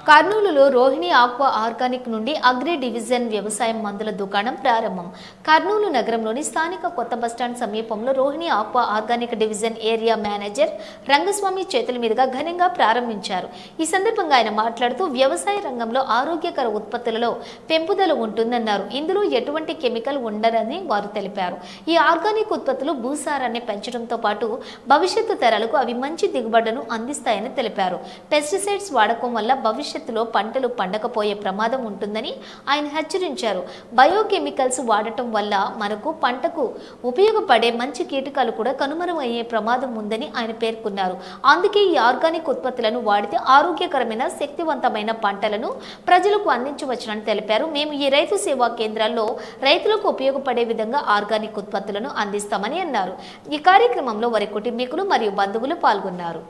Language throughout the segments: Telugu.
కర్నూలులో రోహిణి ఆక్వా ఆర్గానిక్ నుండి అగ్రి డివిజన్ వ్యవసాయం మందుల దుకాణం ప్రారంభం. కర్నూలు నగరంలోని స్థానిక కొత్త బస్టాండ్ సమీపంలో Rohini aqua organic division area manager Rangaswamy చేతుల మీదుగా ఘనంగా ప్రారంభించారు. ఈ సందర్భంగా ఆయన మాట్లాడుతూ వ్యవసాయ రంగంలో ఆరోగ్యకర ఉత్పత్తులలో పెంపుదల ఉంటుందన్నారు. ఇందులో ఎటువంటి కెమికల్ ఉండరని వారు తెలిపారు. ఈ ఆర్గానిక్ ఉత్పత్తులు భూసారాన్ని పెంచడంతో పాటు భవిష్యత్తు తరాలకు అవి మంచి దిగుబడులను అందిస్తాయని తెలిపారు. పెస్టిసైడ్స్ వాడకం వల్ల భవిష్యత్తులో పంటలు పండకపోయే ప్రమాదం ఉంటుందని ఆయన హెచ్చరించారు. బయోకెమికల్స్ వాడటం వల్ల మనకు పంటకు ఉపయోగపడే మంచి కీటకాలు కూడా కనుమరుగయ్యే ప్రమాదం ఉందని ఆయన పేర్కొన్నారు. అందుకే ఈ ఆర్గానిక్ ఉత్పత్తులను వాడితే ఆరోగ్యకరమైన శక్తివంతమైన పంటలను ప్రజలకు అందించవచ్చునని తెలిపారు. మేము ఈ రైతు సేవా కేంద్రాల్లో రైతులకు ఉపయోగపడే విధంగా ఆర్గానిక్ ఉత్పత్తులను అందిస్తామని అన్నారు. ఈ కార్యక్రమంలో వారి కుటుంబీకులు మరియు బంధువులు పాల్గొన్నారు.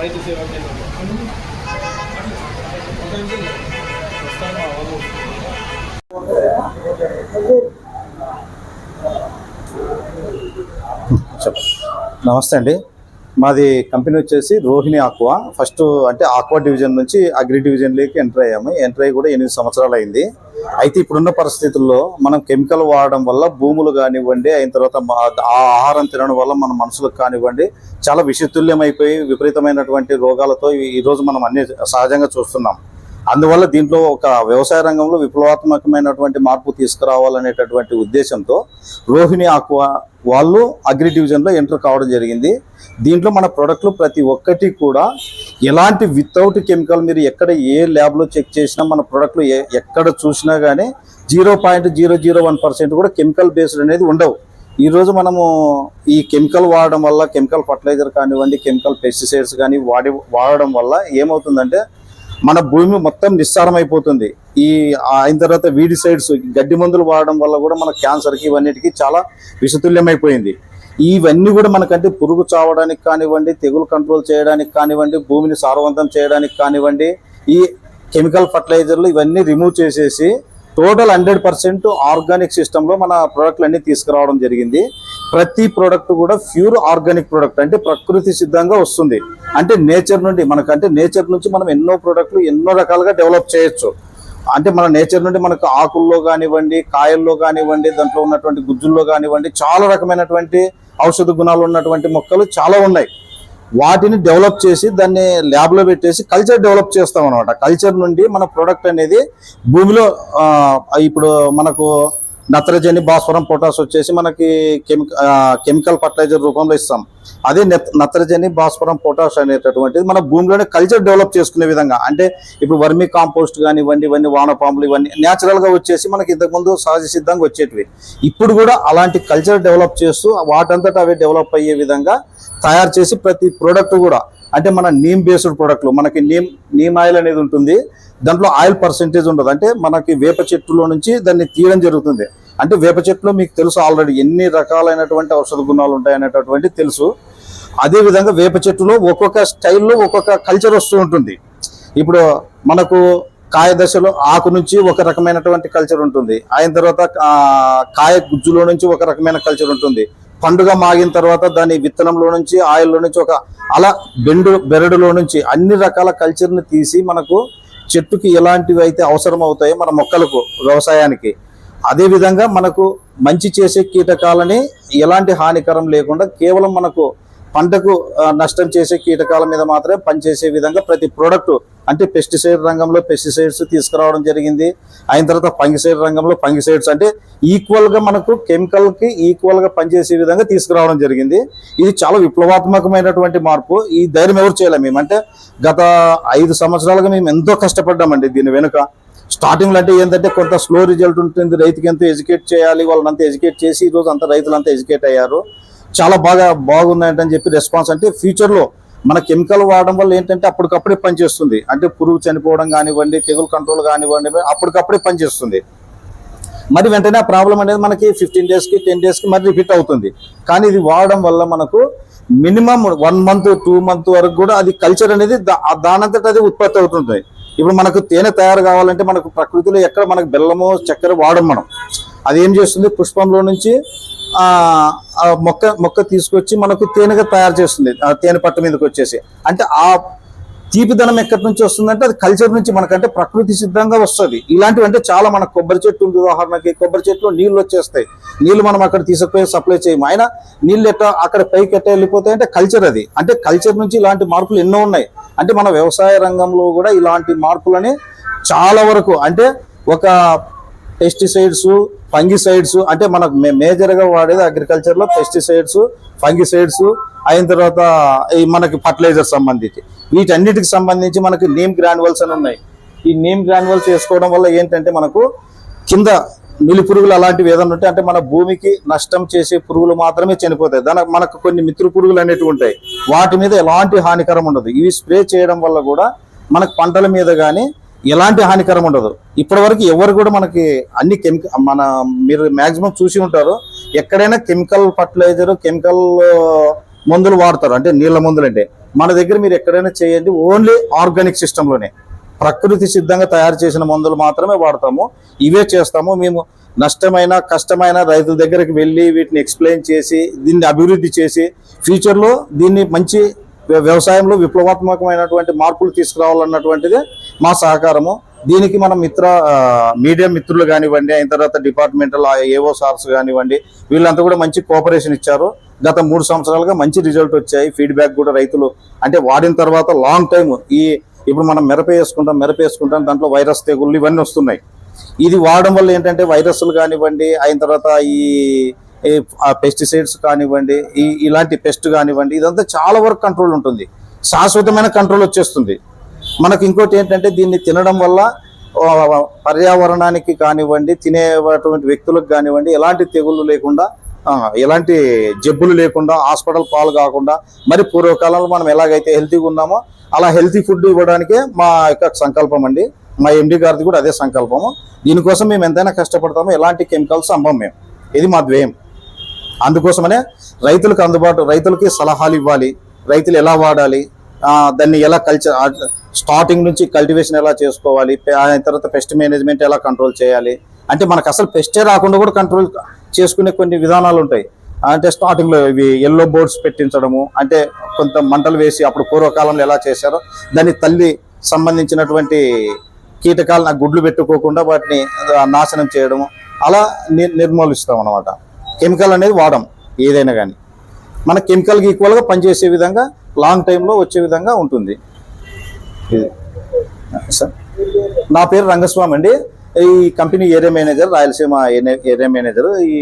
రైతు సేవా కేంద్రం నమస్తే అండి. మాది కంపెనీ వచ్చేసి రోహిణి ఆక్వా. ఫస్ట్ అంటే ఆక్వా డివిజన్ నుంచి అగ్రి డివిజన్లోకి ఎంటర్ అయ్యాము. ఎంటర్ అయ్యి కూడా 8 సంవత్సరాలు అయింది. అయితే ఇప్పుడున్న పరిస్థితుల్లో మనం కెమికల్ వాడడం వల్ల భూములు కానివ్వండి, అయిన తర్వాత ఆ ఆహారం తినడం వల్ల మన మనసులకు కానివ్వండి చాలా విషతుల్యమైపోయి విపరీతమైనటువంటి రోగాలతో ఈరోజు మనం అన్ని సహజంగా చూస్తున్నాం. అందువల్ల దీంట్లో ఒక వ్యవసాయ రంగంలో విప్లవాత్మకమైనటువంటి మార్పు తీసుకురావాలనేటటువంటి ఉద్దేశంతో రోహిణి ఆక్వా వాళ్ళు అగ్రి డివిజన్లో ఎంటర్ కావడం జరిగింది. దీంట్లో మన ప్రొడక్ట్లు ప్రతి ఒక్కటి కూడా ఎలాంటి వితౌట్ కెమికల్, మీరు ఎక్కడ ఏ ల్యాబ్లో చెక్ చేసినా మన ప్రొడక్ట్లు ఎక్కడ చూసినా కానీ 0.001% కూడా కెమికల్ బేస్డ్ అనేది ఉండవు. ఈరోజు మనము ఈ కెమికల్ వాడడం వల్ల, కెమికల్ ఫర్టిలైజర్ కానివ్వండి, కెమికల్ పెస్టిసైడ్స్ కానీ వాడడం వల్ల ఏమవుతుందంటే మన భూమి మొత్తం నిస్సారం అయిపోతుంది. అయిన తర్వాత వీడిసైడ్స్, గడ్డి మందులు వాడడం వల్ల కూడా మన క్యాన్సర్కి ఇవన్నిటికీ చాలా విషతుల్యమైపోయింది. ఇవన్నీ కూడా మనకంటే పురుగు చావడానికి కానివ్వండి, తెగులు కంట్రోల్ చేయడానికి కానివ్వండి, భూమిని సారవంతం చేయడానికి కానివ్వండి, ఈ కెమికల్ ఫర్టిలైజర్లు ఇవన్నీ రిమూవ్ చేసేసి టోటల్ 100% ఆర్గానిక్ సిస్టంలో మన ప్రోడక్ట్లు అన్నీ తీసుకురావడం జరిగింది. ప్రతి ప్రోడక్ట్ కూడా ప్యూర్ ఆర్గానిక్ ప్రోడక్ట్, అంటే ప్రకృతి సిద్ధంగా వస్తుంది. అంటే నేచర్ నుండి నేచర్ నుంచి మనం ఎన్నో ప్రోడక్ట్లు ఎన్నో రకాలుగా డెవలప్ చేయొచ్చు. అంటే మన నేచర్ నుండి మనకు ఆకుల్లో కానివ్వండి, కాయల్లో కానివ్వండి, దాంట్లో ఉన్నటువంటి గుజ్జుల్లో కానివ్వండి చాలా రకమైనటువంటి ఔషధ గుణాలు ఉన్నటువంటి మొక్కలు చాలా ఉన్నాయి. వాటిని డెవలప్ చేసి దాన్ని ల్యాబ్లో పెట్టేసి కల్చర్ డెవలప్ చేస్తాం అనమాట. కల్చర్ నుండి మన ప్రోడక్ట్ అనేది భూమిలో ఇప్పుడు మనకు నత్రజని, భాస్వరం, పొటాష్ వచ్చేసి మనకి కెమికల్ ఫర్టిలైజర్ రూపంలో ఇస్తాం. అదే నత్రజని, భాస్వరం, పొటాష్ అనేటటువంటిది మన భూమిలోనే కల్చర్ డెవలప్ చేసుకునే విధంగా, అంటే ఇప్పుడు వర్మీ కాంపోస్ట్ కానివ్వండి, ఇవన్నీ వానపాములు ఇవన్నీ న్యాచురల్గా వచ్చేసి మనకి ఇంతకుముందు సహజ సిద్ధంగా వచ్చేటివి. ఇప్పుడు కూడా అలాంటి కల్చర్ డెవలప్ చేస్తూ వాటంతటా అవి డెవలప్ అయ్యే విధంగా తయారు చేసి ప్రతి ప్రోడక్ట్ కూడా, అంటే మన నీమ్ బేస్డ్ ప్రోడక్ట్లు, మనకి నీమ్ ఆయిల్ అనేది ఉంటుంది. దాంట్లో ఆయిల్ పర్సెంటేజ్ ఉండదు. అంటే మనకి వేప చెట్టులో నుంచి దాన్ని తీయడం జరుగుతుంది. అంటే వేప చెట్టులో మీకు తెలుసు ఆల్రెడీ ఎన్ని రకాలైనటువంటి ఔషధ గుణాలు ఉంటాయనేటటువంటి తెలుసు. అదేవిధంగా వేప చెట్టులో ఒక్కొక్క స్టైల్లో ఒక్కొక్క కల్చర్ వస్తూ ఉంటుంది. ఇప్పుడు మనకు కాయ దశలో ఆకు నుంచి ఒక రకమైనటువంటి కల్చర్ ఉంటుంది. అయిన తర్వాత కాయ గుజ్జులో నుంచి ఒక రకమైన కల్చర్ ఉంటుంది. పండుగ మాగిన తర్వాత దాని విత్తనంలో నుంచి, ఆయిల్లో నుంచి అలా బెరడులో నుంచి అన్ని రకాల కల్చర్ని తీసి మనకు చెట్టుకి ఎలాంటివి అయితే అవసరం అవుతాయో మన మొక్కలకు, వ్యవసాయానికి, అదేవిధంగా మనకు మంచి చేసే కీటకాలని ఎలాంటి హానికరం లేకుండా కేవలం మనకు పంటకు నష్టం చేసే కీటకాల మీద మాత్రమే పనిచేసే విధంగా ప్రతి ప్రోడక్ట్, అంటే పెస్టిసైడ్ రంగంలో పెస్టిసైడ్స్ తీసుకురావడం జరిగింది. అయిన తర్వాత ఫంగిసైడ్ రంగంలో ఫంగిసైడ్స్, అంటే ఈక్వల్గా మనకు కెమికల్కి ఈక్వల్గా పనిచేసే విధంగా తీసుకురావడం జరిగింది. ఇది చాలా విప్లవాత్మకమైనటువంటి మార్పు. ఈ ధైర్యం ఎవరు చేయలేము. మేమంటే గత 5 సంవత్సరాలుగా మేము ఎంతో కష్టపడ్డామండి దీని వెనుక. స్టార్టింగ్లో అంటే ఏంటంటే కొంత స్లో రిజల్ట్ ఉంటుంది. రైతుకి ఎంతో ఎడ్యుకేట్ చేయాలి, వాళ్ళంతా ఎడ్యుకేట్ చేసి ఈరోజు అంతా రైతులంతా ఎడ్యుకేట్ అయ్యారు. చాలా బాగున్నాయంటని చెప్పి రెస్పాన్స్. అంటే ఫ్యూచర్లో మన కెమికల్ వాడడం వల్ల ఏంటంటే అప్పటికప్పుడే పనిచేస్తుంది. అంటే పురుగు చనిపోవడం కానివ్వండి, తెగులు కంట్రోల్ కానివ్వండి, అప్పటికప్పుడే పనిచేస్తుంది. మరి వెంటనే ఆ ప్రాబ్లం అనేది మనకి 15 డేస్కి 10 డేస్కి మరి రిపీట్ అవుతుంది. కానీ ఇది వాడడం వల్ల మనకు మినిమం 1 మంత్ 2 మంత్ వరకు కూడా అది కల్చర్ అనేది దానంతట అది ఉత్పత్తి అవుతుంది. ఇప్పుడు మనకు తేనె తయారు కావాలంటే మనకు ప్రకృతిలో ఎక్కడ మనకు బెల్లము చక్కెర వాడం మనం. అది ఏం చేస్తుంది, పుష్పంలో నుంచి ఆ మొక్క తీసుకొచ్చి మనకు తేనెగా తయారు చేస్తుంది. ఆ తేనె పట్టు మీదకి వచ్చేసి అంటే ఆ తీపిదనం ఎక్కడి నుంచి వస్తుందంటే అది కల్చర్ నుంచి మనకంటే ప్రకృతి సిద్ధంగా వస్తుంది. ఇలాంటివి అంటే చాలా మన కొబ్బరి చెట్టు ఉంది ఉదాహరణకి, కొబ్బరి చెట్టులో నీళ్లు వచ్చేస్తాయి, నీళ్లు మనం అక్కడ తీసుకుపోయి సప్లై చేయము, అయినా నీళ్ళు ఎట్లా అక్కడ పైకి ఎట్లా వెళ్ళిపోతాయి అంటే కల్చర్ అది. అంటే కల్చర్ నుంచి ఇలాంటి మార్పులు ఎన్నో ఉన్నాయి. అంటే మన వ్యవసాయ రంగంలో కూడా ఇలాంటి మార్పులని చాలా వరకు అంటే ఒక పెస్టిసైడ్స్ ఫంగిసైడ్స్ అంటే మనకు మేజర్గా వాడేది అగ్రికల్చర్లో పెస్టిసైడ్స్ ఫంగిసైడ్స్ అయిన తర్వాత ఈ మనకి ఫర్టిలైజర్ సంబంధించి వీటన్నిటికి సంబంధించి మనకి నీమ్ గ్రాన్యువల్స్ అని ఉన్నాయి. ఈ నీమ్ గ్రాన్యువల్స్ వేసుకోవడం వల్ల ఏంటంటే మనకు కింద మిలి పురుగులు అలాంటివి ఏదైనా ఉంటే అంటే మన భూమికి నష్టం చేసే పురుగులు మాత్రమే చనిపోతాయి. దానికి మనకు కొన్ని మిత్ర పురుగులు అనేటివి ఉంటాయి, వాటి మీద ఎలాంటి హానికరం ఉండదు. ఇవి స్ప్రే చేయడం వల్ల కూడా మనకు పంటల మీద కానీ ఎలాంటి హానికరం ఉండదు. ఇప్పటి వరకు ఎవరు కూడా మనకి అన్ని మీరు మ్యాక్సిమం చూసి ఉంటారు, ఎక్కడైనా కెమికల్ ఫర్టిలైజర్ కెమికల్ మందులు వాడతారు, అంటే నీళ్ళ మందులు. అంటే మన దగ్గర మీరు ఎక్కడైనా చేయండి, ఓన్లీ ఆర్గానిక్ సిస్టంలోనే ప్రకృతి సిద్ధంగా తయారు చేసిన మందులు మాత్రమే వాడతాము, ఇవే చేస్తాము. మేము నష్టమైన కష్టమైన రైతుల దగ్గరికి వెళ్ళి వీటిని ఎక్స్ప్లెయిన్ చేసి దీన్ని అభివృద్ధి చేసి ఫ్యూచర్లో దీన్ని మంచి వ్యవసాయంలో విప్లవాత్మకమైనటువంటి మార్పులు తీసుకురావాలన్నటువంటిది మా సహకారము. దీనికి మన మీడియా మిత్రులు కానివ్వండి, అయిన తర్వాత డిపార్ట్మెంటల్ ఏవో సార్స్ కానివ్వండి, వీళ్ళంతా కూడా మంచి కోఆపరేషన్ ఇచ్చారు. గత 3 సంవత్సరాలుగా మంచి రిజల్ట్ వచ్చాయి. ఫీడ్బ్యాక్ కూడా రైతులు అంటే వాడిన తర్వాత లాంగ్ టైం ఇప్పుడు మనం మిరప వేసుకుంటాం దాంట్లో వైరస్ తెగుళ్ళు ఇవన్నీ వస్తున్నాయి. ఇది వాడడం వల్ల ఏంటంటే వైరస్లు కానివ్వండి, అయిన తర్వాత ఈ పెస్టిసైడ్స్ కానివ్వండి, ఇలాంటి పెస్ట్ కానివ్వండి, ఇదంతా చాలా వరకు కంట్రోల్ ఉంటుంది, శాశ్వతమైన కంట్రోల్ వచ్చేస్తుంది. మనకు ఇంకోటి ఏంటంటే దీన్ని తినడం వల్ల పర్యావరణానికి కానివ్వండి, తినేటువంటి వ్యక్తులకు కానివ్వండి ఎలాంటి తెగుళ్ళు లేకుండా, ఎలాంటి జబ్బులు లేకుండా, హాస్పిటల్ పాలు కాకుండా, మరి పూర్వకాలంలో మనం ఎలాగైతే హెల్తీగా ఉన్నామో అలా హెల్తీ ఫుడ్ ఇవ్వడానికే మా యొక్క సంకల్పం అండి. మా ఎండి గారిది కూడా అదే సంకల్పము. దీనికోసం మేము ఎంతైనా కష్టపడతామో, ఎలాంటి కెమికల్స్ అమ్మం మేము, ఇది మా ధ్యేయం. అందుకోసమనే రైతులకి సలహాలు ఇవ్వాలి, రైతులు ఎలా వాడాలి, దాన్ని ఎలా స్టార్టింగ్ నుంచి కల్టివేషన్ ఎలా చేసుకోవాలి, తర్వాత పెస్ట్ మేనేజ్మెంట్ ఎలా కంట్రోల్ చేయాలి, అంటే మనకు అసలు పెస్టే రాకుండా కూడా కంట్రోల్ చేసుకునే కొన్ని విధానాలు ఉంటాయి. అంటే స్టార్టింగ్లో ఇవి ఎల్లో బోర్డ్స్ పెట్టించడము, అంటే కొంత మంటలు వేసి అప్పుడు పూర్వకాలంలో ఎలా చేశారో దాన్ని తల్లి సంబంధించినటువంటి కీటకాలను గుడ్లు పెట్టుకోకుండా వాటిని నాశనం చేయడము, అలా నిర్మూలిస్తాం అన్నమాట. కెమికల్ అనేది వాడం ఏదైనా కానీ మన కెమికల్కి ఈక్వల్గా పనిచేసే విధంగా లాంగ్ టైంలో వచ్చే విధంగా ఉంటుంది. సార్ నా పేరు రంగస్వామి అండి. ఈ company area manager, Rayalaseema area manager. ఈ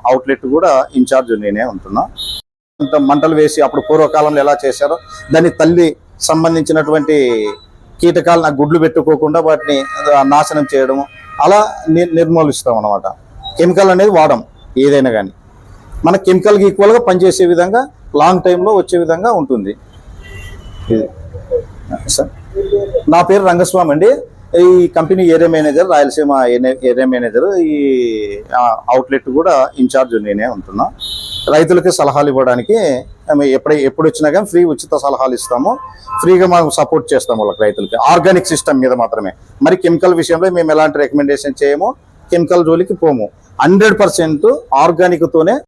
అవుట్లెట్ కూడా ఇన్ఛార్జ్ నేనే ఉంటున్నా. మంటలు వేసి అప్పుడు పూర్వకాలంలో ఎలా చేశారో దాన్ని తల్లి సంబంధించినటువంటి కీటకాలను గుడ్లు పెట్టుకోకుండా వాటిని నాశనం చేయడము, అలా నిర్మూలిస్తాం అన్నమాట. కెమికల్ అనేది వాడం ఏదైనా కానీ మన కెమికల్కి ఈక్వల్గా పనిచేసే విధంగా లాంగ్ టైంలో వచ్చే విధంగా ఉంటుంది. సార్ నా పేరు రంగస్వామి అండి. ఈ company area manager, Rayalaseema area manager. ఈ అవుట్లెట్ కూడా ఇన్ఛార్జ్ నేనే ఉంటున్నా. రైతులకి సలహాలు ఇవ్వడానికి ఎప్పుడు వచ్చినా కానీ ఫ్రీ ఉచిత సలహాలు ఇస్తాము, ఫ్రీగా మనం సపోర్ట్ చేస్తాము వాళ్ళకి, రైతులకి ఆర్గానిక్ సిస్టమ్ మీద మాత్రమే. మరి కెమికల్ విషయంలో మేము ఎలాంటి రికమెండేషన్ చేయము, కెమికల్ జోలికి పోము. 100% ఆర్గానిక్ తోనే